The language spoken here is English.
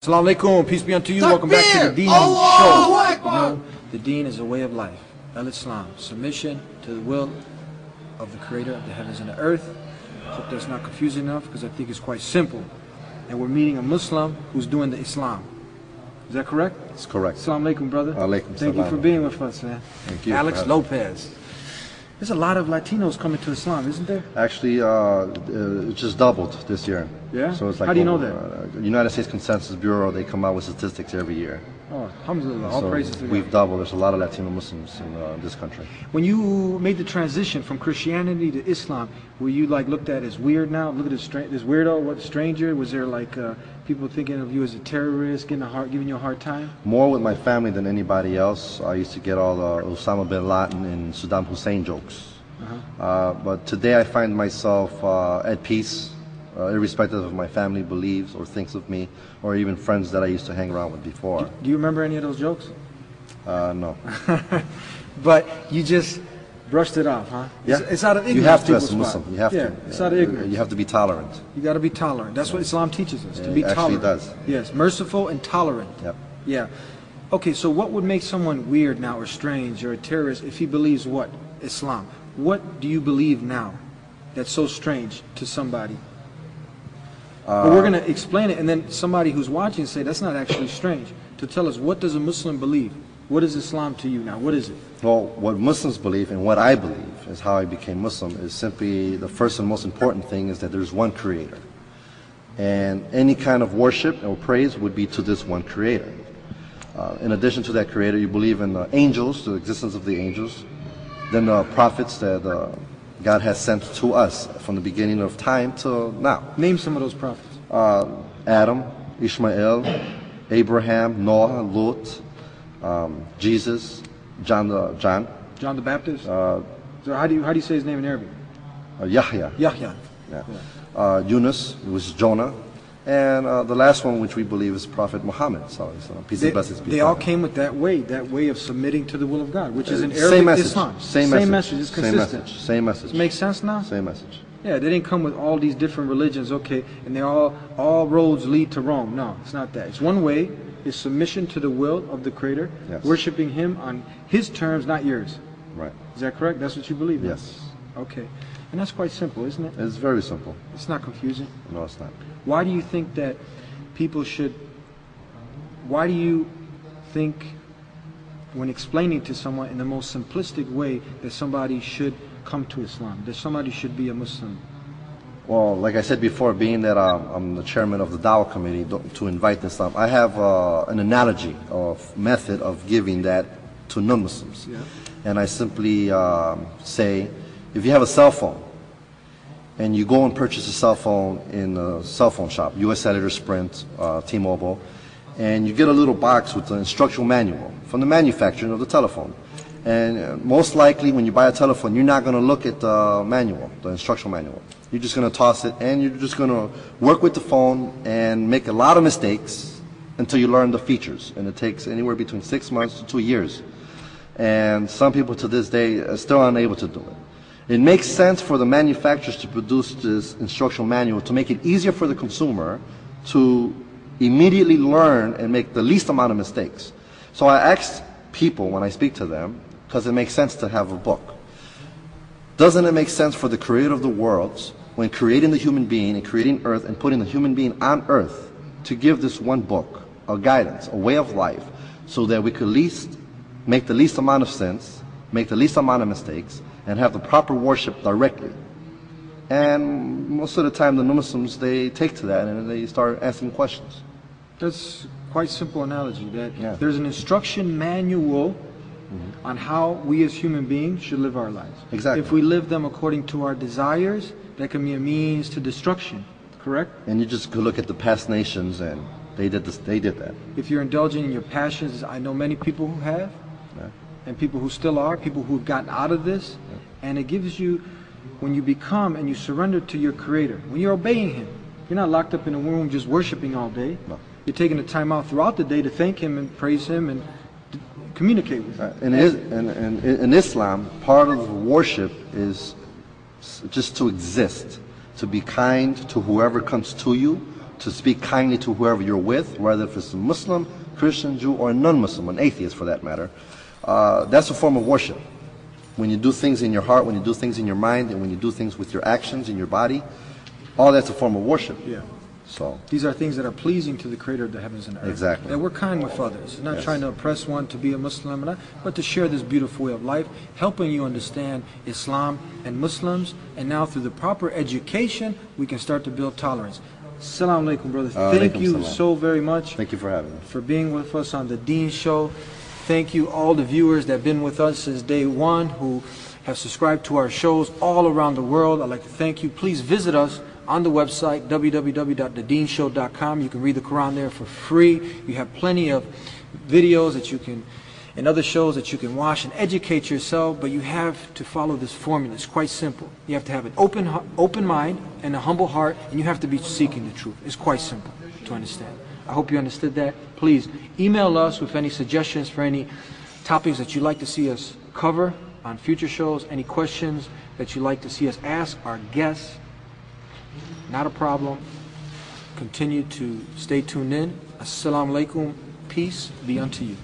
Assalamu alaikum, peace be unto you. Welcome back to the Deen Show. You know, the Deen is a way of life. Al-Islam, submission to the will of the Creator of the heavens and the earth. Hope that's not confusing enough because I think it's quite simple. And we're meeting a Muslim who's doing the Islam. Is that correct? It's correct. Assalamu alaikum, brother. Alaikum Thank you for being with us, man. Thank you. Alex Lopez. There's a lot of Latinos coming to Islam, isn't there? Actually, it just doubled this year. Yeah? So it's like, how do you know that? United States Consensus Bureau, they come out with statistics every year. Oh, alhamdulillah, all so praises to God. we've doubled. There's a lot of Latino Muslims in this country. When you made the transition from Christianity to Islam, were you like looked at as weird now? Look at this weirdo, what stranger? Was there like people thinking of you as a terrorist, giving you a hard time? More with my family than anybody else. I used to get all the Osama bin Laden and Saddam Hussein jokes. But today I find myself at peace, irrespective of my family believes or thinks of me, or even friends that I used to hang around with before. Do you remember any of those jokes? No. But you just brushed it off, huh? Yeah. It's out of ignorance. You have to as a Muslim. You have to. It's out of ignorance. You have to be tolerant. You got to be tolerant. That's what Islam teaches us, to be it actually tolerant. does. Yes, merciful and tolerant. Yep. Yeah. Okay, so what would make someone weird now or strange or a terrorist if he believes what? Islam. What do you believe now that's so strange to somebody? But we're going to explain it, and then somebody who's watching say, that's not actually strange. To tell us, what does a Muslim believe? What is Islam to you now? What is it? Well, what Muslims believe and what I believe is how I became Muslim is simply the first and most important thing is that there's one creator. And any kind of worship or praise would be to this one creator. In addition to that creator, you believe in angels, the existence of the angels, then the prophets that God has sent to us from the beginning of time till now. Name some of those prophets. Adam, Ishmael, Abraham, Noah, Lot, Jesus, John the Baptist. So how do you say his name in Arabic? Yahya. Yahya. Yeah. Yunus, it was Jonah. And the last one, which we believe, is Prophet Muhammad. Peace and blessings be upon him. They all came with that way of submitting to the will of God, which is in Arabic same message, Islam. Same message. It's consistent. Same message. Does it make sense now? Same message. Yeah, they didn't come with all these different religions, okay, and they all roads lead to Rome. No, it's not that. It's one way. It's submission to the will of the Creator, yes. Worshiping Him on His terms, not yours. Right. Is that correct? That's what you believe in? Yes. Okay. And that's quite simple, isn't it? It's very simple. It's not confusing. No, it's not. Why do you think that people should, why do you think when explaining to someone in the most simplistic way that somebody should come to Islam, that somebody should be a Muslim? Well, like I said before, being that I'm the chairman of the Dawah committee to invite Islam, I have an analogy of method of giving that to non-Muslims. Yeah. And I simply say, if you have a cell phone, and you go and purchase a cell phone in a cell phone shop, US Cellular, Sprint, T-Mobile, and you get a little box with the instructional manual from the manufacturer of the telephone. And most likely when you buy a telephone, you're not going to look at the manual, the instructional manual. You're just going to toss it and you're just going to work with the phone and make a lot of mistakes until you learn the features. And it takes anywhere between 6 months to 2 years. And some people to this day are still unable to do it. It makes sense for the manufacturers to produce this instructional manual to make it easier for the consumer to immediately learn and make the least amount of mistakes. So I ask people when I speak to them, because it makes sense to have a book. Doesn't it make sense for the Creator of the worlds, when creating the human being and creating earth and putting the human being on earth, to give this one book, a guidance, a way of life, so that we could make the least amount of sins, make the least amount of mistakes, and have the proper worship directly. And most of the time the non-Muslims, they take to that and they start asking questions. That's quite simple analogy, that there's an instruction manual on how we as human beings should live our lives. Exactly. If we live them according to our desires, that can be a means to destruction, correct? And you just could look at the past nations and they did that. If you're indulging in your passions, I know many people who have, and people who still are, people who've gotten out of this, and it gives you, when you become and you surrender to your Creator, when you're obeying Him, you're not locked up in a room just worshiping all day. No. You're taking the time out throughout the day to thank Him and praise Him and communicate with Him. In Islam, part of worship is just to exist, to be kind to whoever comes to you, to speak kindly to whoever you're with, whether if it's a Muslim, Christian, Jew, or a non-Muslim, an atheist for that matter. That's a form of worship. When you do things in your heart, when you do things in your mind, and when you do things with your actions in your body, all that's a form of worship. Yeah. So these are things that are pleasing to the Creator of the heavens and earth. Exactly. That we're kind with others, not Yes. trying to oppress one to be a Muslim, but to share this beautiful way of life, helping you understand Islam and Muslims, and now through the proper education, we can start to build tolerance. Assalamu alaikum, brother. Thank Alaikum you salam. so very much. Thank you for having me. For being with us on the Deen Show. Thank you all the viewers that have been with us since day one, who have subscribed to our shows all around the world. I'd like to thank you. Please visit us on the website, www.thedeenshow.com. You can read the Quran there for free. You have plenty of videos that you can, and other shows that you can watch and educate yourself, but you have to follow this formula. It's quite simple. You have to have an open mind and a humble heart, and you have to be seeking the truth. It's quite simple to understand. I hope you understood that. Please email us with any suggestions for any topics that you'd like to see us cover on future shows, any questions that you'd like to see us ask our guests. Not a problem. Continue to stay tuned in. Assalamu alaikum. Peace be unto you.